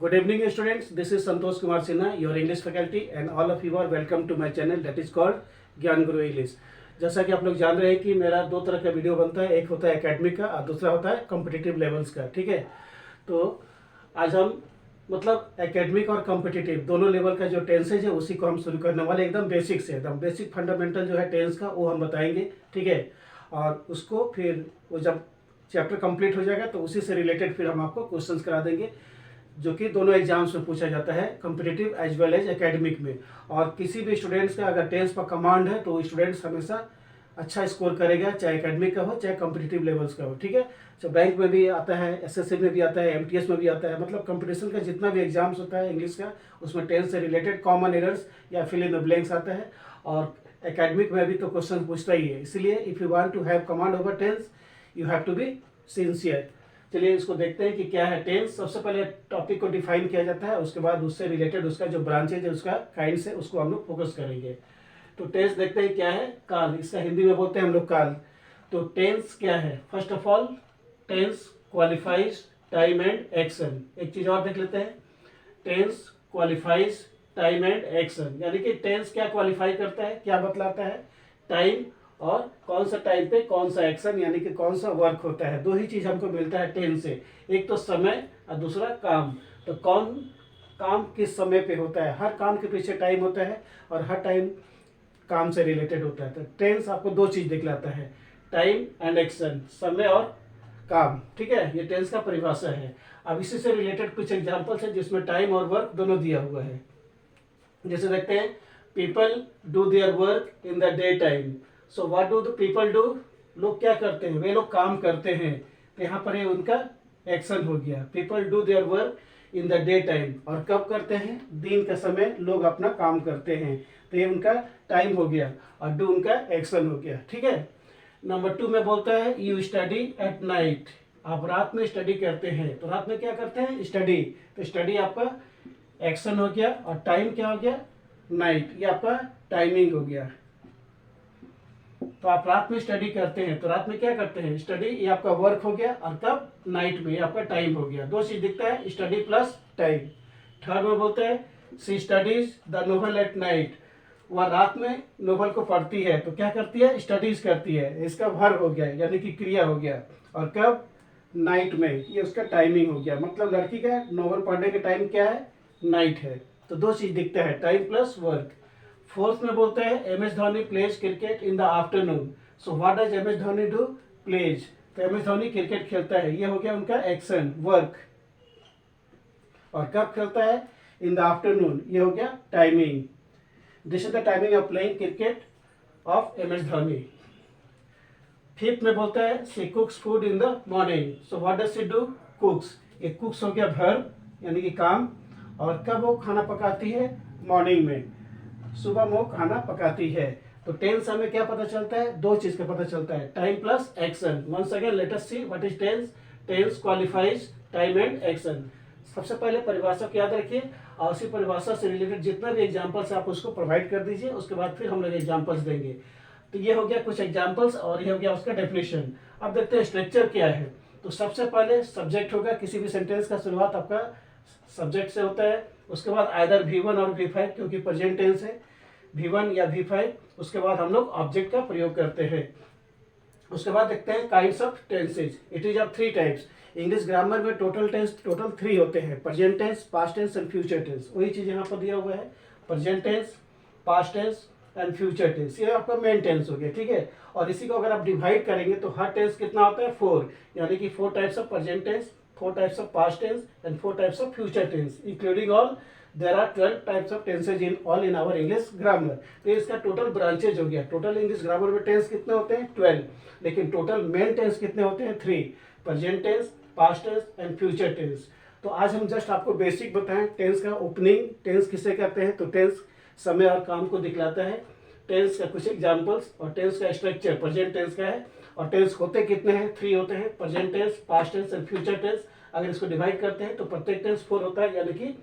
Good evening, students. This is Santosh Kumar Sinha, your English faculty, and all of you are welcome to my channel that is called ज्ञान गुरु English. जैसा कि आप लोग जान रहे हैं कि मेरा दो तरह का वीडियो बनता है, एक होता है एकेडमिक का और दूसरा होता है कॉम्पिटिटिव लेवल्स का। ठीक है, तो आज हम मतलब एकेडमिक और कॉम्पिटिटिव दोनों लेवल का जो टेंसेज है उसी को हम शुरू करने वाले, एकदम बेसिक से, एकदम बेसिक फंडामेंटल जो है टेंस का वो हम बताएंगे। ठीक है, और उसको फिर वो जब चैप्टर कंप्लीट हो जाएगा तो उसी से रिलेटेड फिर हम आपको क्वेश्चंस करा देंगे, जो कि दोनों एग्जाम्स में पूछा जाता है, competitive as well as academic में। और किसी भी स्टूडेंट्स का अगर टेंस पर कमांड है तो स्टूडेंट्स हमेशा अच्छा स्कोर करेगा, चाहे एकेडमिक का हो चाहे कॉम्पिटिटिव लेवल्स का हो। ठीक है, तो बैंक में भी आता है, एसएससी में भी आता है, एमटीएस में भी आता है, मतलब कंपटीशन का जितना भी एग्जाम्स होता है इंग्लिश का उसमें टेंस से रिलेटेड कॉमन एरर्स या फिल इन द ब्लैंक्स आता है। और एकेडमिक में भी तो क्वेश्चन पूछता ही है, इसलिए if you want to have command over tense you have to be sincere. चलिए इसको देखते हैं कि क्या है टेंस। सबसे पहले टॉपिक को डिफाइन किया जाता है, उसके बाद उससे रिलेटेड उसका जो ब्रांचेज है उसका काइंड से उसको हम लोग फोकस करेंगे। तो टेंस देखते हैं क्या है। काल, इसका हिंदी में बोलते हैं हम लोग काल। तो टेंस क्या है? First of all tense qualifies time and action. एक चीज और देख लेते हैं, tense qualifies time and action, यानी कि टेंस क्या क्वालिफाई करता है, क्या बतलाता है? टाइम और कौन सा टाइम पे कौन सा एक्शन, यानी कि कौन सा वर्क होता है। दो ही चीज हमको मिलता है टेंस से, एक तो समय और दूसरा काम। तो कौन काम किस समय पे होता है, हर काम के पीछे टाइम होता है और हर टाइम काम से रिलेटेड होता है। तो टेंस आपको दो चीज दिखलाता है, टाइम एंड एक्शन, समय और काम। ठीक है, ये टेंस का परिभाषा है। अब इसी से रिलेटेड कुछ एग्जाम्पल्स है जिसमें टाइम और वर्क दोनों दिया हुआ है। जैसे देखते हैं, people do their work in the day time. So what do the people do, लोग क्या करते हैं, वे लोग काम करते हैं। तो यहाँ पर ये उनका एक्शन हो गया, people do their work in the day time. और कब करते हैं? दिन के समय लोग अपना काम करते हैं, तो ये उनका टाइम हो गया और डू उनका एक्शन हो गया। ठीक है, नंबर 2 में बोलता है यू स्टडी एट नाइट। आप रात में स्टडी करते हैं, तो रात में क्या करते हैं? स्टडी। तो स्टडी आपका एक्शन हो गया और टाइम क्या हो गया? नाइट, ये आपका टाइमिंग हो गया। तो आप रात में स्टडी करते हैं, तो रात में क्या करते हैं? स्टडी, ये आपका वर्क हो गया, और कब? नाइट में, ये आपका टाइम हो गया। दो चीज दिखता है, स्टडी प्लस टाइम। थर्ड में बोलते हैं she studies the novel at night. वह रात में नोवेल को पढ़ती है, तो क्या करती है? स्टडीज करती है। इसका वर्ब हो गया, यानी कि क्रिया हो गया, और कब? नाइट में, ये उसका टाइमिंग हो गया। मतलब लड़की का नोवेल पढ़ने का टाइम क्या है? नाइट है। तो दो चीज दिखता है, टाइम प्लस वर्क। फोर्थ में बोलते हैं M S Dhoni plays cricket in the afternoon. So what does M S Dhoni do? Plays. तो एम एस धोनी क्रिकेट खेलता है, ये हो गया उनका एक्शन, वर्क। और कब खेलता है? इन द आफ्टरनून, ये हो गया timing. This is the timing of playing cricket of M S Dhoni. Fifth में बोलता है she cooks food in the morning. So what does she do? Cooks. ये कुक्स हो गया वर्ब, यानी कि काम। और कब वो खाना पकाती है? मॉर्निंग में, सुबह वो खाना पकाती है। तो टेंस हमें क्या पता चलता है? दो चीज का पता चलता है, time plus action. Once again let us see what is tense. Tense qualifies time and action. सबसे पहले परिभाषा को याद रखिए, और उसी परिभाषा से रिलेटेड जितना भी एग्जांपल्स आप उसको प्रोवाइड कर दीजिए, उसके बाद फिर हम लोग एग्जांपल्स देंगे। तो ये हो गया कुछ एग्जांपल्स और ये हो गया उसका डेफिनेशन। अब देखते हैं स्ट्रक्चर क्या है। तो सबसे पहले सब्जेक्ट होगा, किसी भी सेंटेंस का शुरुआत आपका सब्जेक्ट से होता है। उसके बाद आइदर V1 और V5, क्योंकि प्रेजेंट टेंस है, V1 या V5। उसके बाद हम लोग ऑब्जेक्ट का प्रयोग करते हैं। उसके बाद देखते हैं kinds of tenses. It is of 3 types. English grammar में टोटल 3 होते हैं, present tense, past tense and future tense. वही चीज यहाँ पर दिया हुआ है, present tense, past tense and future tense. ये आपका मेन टेंस हो गया। ठीक है, और इसी को अगर आप डिवाइड करेंगे तो हर टेंस कितना होता है? 4, यानी कि 4 types of present tense, 4 types of past tense and 4 types of future tense, including all there are 12 types of tenses in our English grammar। तो इसका टोटल ब्रांचेज हो गया। टोटल इंग्लिश ग्रामर में टेंस कितने होते हैं? 12, लेकिन टोटल मेन टेंस कितने होते हैं? 3, present tense, past tense and future tense. तो आज हम जस्ट आपको बेसिक बताएं टेंस का ओपनिंग, टेंस किसे कहते हैं। तो टेंस समय और काम को दिखलाता है, टेंस का कुछ एग्जाम्पल्स, और टेंस का स्ट्रक्चर प्रेजेंट टेंस का है। और टेंस होते कितने हैं? 3 होते हैं, present tense, past tense and future tense. अगर इसको डिवाइड करते हैं तो प्रत्येक टेंस 4 होता है, यानी कि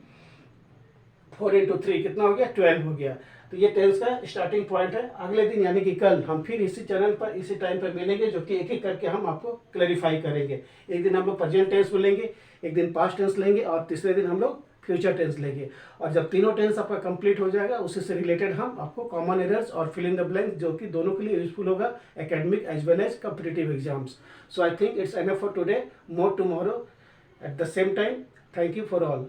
4 × 3 कितना हो गया? 12 हो गया। तो ये टेंस का स्टार्टिंग पॉइंट है। अगले दिन यानी कि कल हम फिर इसी चैनल पर इसी टाइम पर मिलेंगे, जो कि एक एक करके हम आपको क्लैरिफाई करेंगे। एक दिन हम लोग प्रेजेंट टेंस में लेंगे, एक दिन पास्ट टेंस लेंगे, और तीसरे दिन हम लोग फ्यूचर टेंस लेंगे। और जब तीनों टेंस आपका कंप्लीट हो जाएगा, उसी से रिलेटेड हम आपको कॉमन एरर्स और फिल इन द ब्लैंक, जो कि दोनों के लिए यूजफुल होगा, academic as well as competitive exams. So I think it's enough for today, more tomorrow at the same time. Thank you for all.